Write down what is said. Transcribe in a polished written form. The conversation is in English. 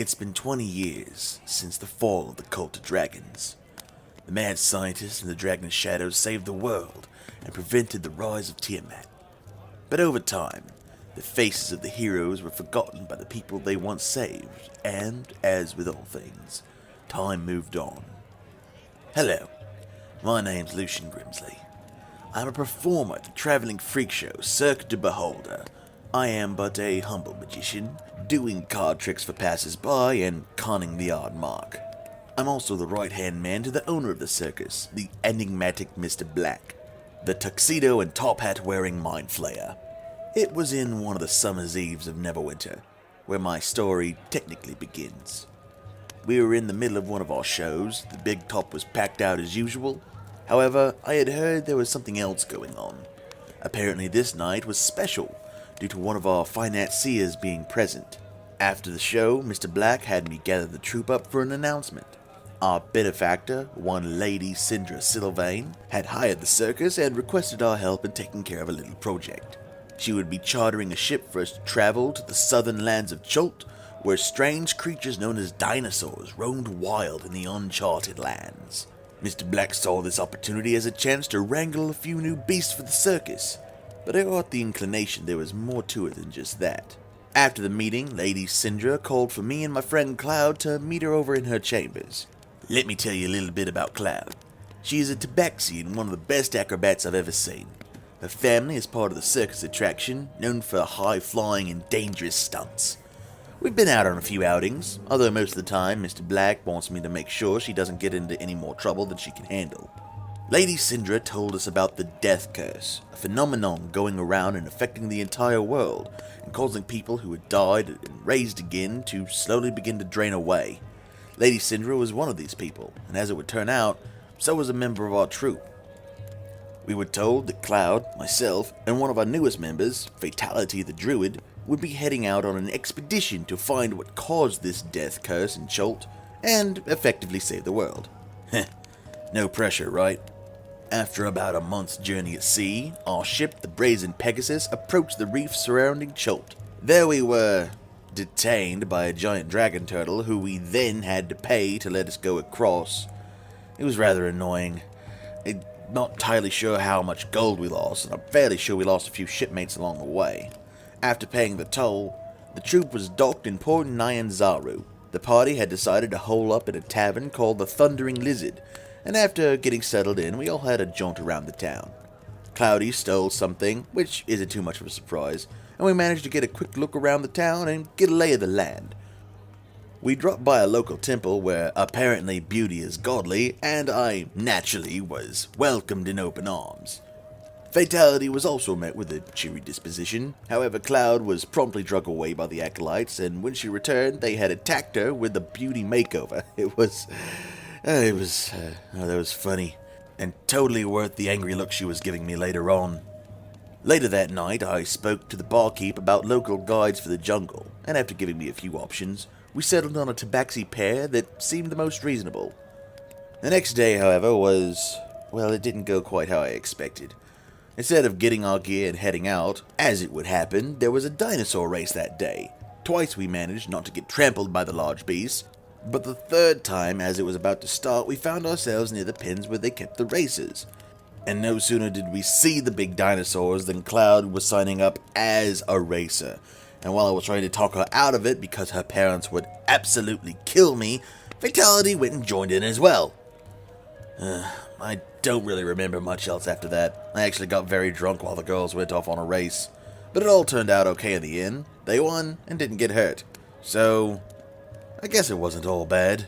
It's been 20 years since the fall of the cult of dragons. The mad scientist and the dragon's shadows saved the world and prevented the rise of Tiamat. But over time, the faces of the heroes were forgotten by the people they once saved, and, as with all things, time moved on. Hello, my name's Lucian Grimsley. I'm a performer at the traveling freak show Cirque du Beholder. I am but a humble magician, doing card tricks for passers-by and conning the odd mark. I'm also the right-hand man to the owner of the circus, the enigmatic Mr. Black, the tuxedo and top hat wearing mind flayer. It was in one of the summer's eves of Neverwinter, where my story technically begins. We were in the middle of one of our shows, the big top was packed out as usual. However, I had heard there was something else going on. Apparently this night was special, due to one of our financiers being present. After the show, Mr. Black had me gather the troupe up for an announcement. Our benefactor, one Lady Sindra Sylvain, had hired the circus and requested our help in taking care of a little project. She would be chartering a ship for us to travel to the southern lands of Cholt, where strange creatures known as dinosaurs roamed wild in the uncharted lands. Mr. Black saw this opportunity as a chance to wrangle a few new beasts for the circus, but I got the inclination there was more to it than just that. After the meeting, Lady Sindra called for me and my friend Cloud to meet her over in her chambers. Let me tell you a little bit about Cloud. She is a tabaxi and one of the best acrobats I've ever seen. Her family is part of the circus attraction, known for high-flying and dangerous stunts. We've been out on a few outings, although most of the time Mr. Black wants me to make sure she doesn't get into any more trouble than she can handle. Lady Sindra told us about the death curse, a phenomenon going around and affecting the entire world, and causing people who had died and raised again to slowly begin to drain away. Lady Sindra was one of these people, and as it would turn out, so was a member of our troupe. We were told that Cloud, myself, and one of our newest members, Fatality the Druid, would be heading out on an expedition to find what caused this death curse in Cholt, and effectively save the world. Heh, no pressure, right? After about a month's journey at sea, our ship, the Brazen Pegasus, approached the reef surrounding Cholt. There we were, detained by a giant dragon turtle who we then had to pay to let us go across. It was rather annoying. I'm not entirely sure how much gold we lost, and I'm fairly sure we lost a few shipmates along the way. After paying the toll, the troop was docked in Port Nyanzaru. The party had decided to hole up at a tavern called the Thundering Lizard, and after getting settled in, we all had a jaunt around the town. Cloudy stole something, which isn't too much of a surprise, and we managed to get a quick look around the town and get a lay of the land. We dropped by a local temple where apparently beauty is godly, and I, naturally, was welcomed in open arms. Fatality was also met with a cheery disposition. However, Cloud was promptly drug away by the acolytes, and when she returned, they had attacked her with a beauty makeover. That was funny, and totally worth the angry look she was giving me later on. Later that night, I spoke to the barkeep about local guides for the jungle, and after giving me a few options, we settled on a tabaxi pair that seemed the most reasonable. The next day, however, it didn't go quite how I expected. Instead of getting our gear and heading out, as it would happen, there was a dinosaur race that day. Twice we managed not to get trampled by the large beasts, but the third time, as it was about to start, we found ourselves near the pens where they kept the races. And no sooner did we see the big dinosaurs than Cloud was signing up as a racer. And while I was trying to talk her out of it because her parents would absolutely kill me, Fatality went and joined in as well. I don't really remember much else after that. I actually got very drunk while the girls went off on a race. But it all turned out okay in the end. They won and didn't get hurt. So, I guess it wasn't all bad.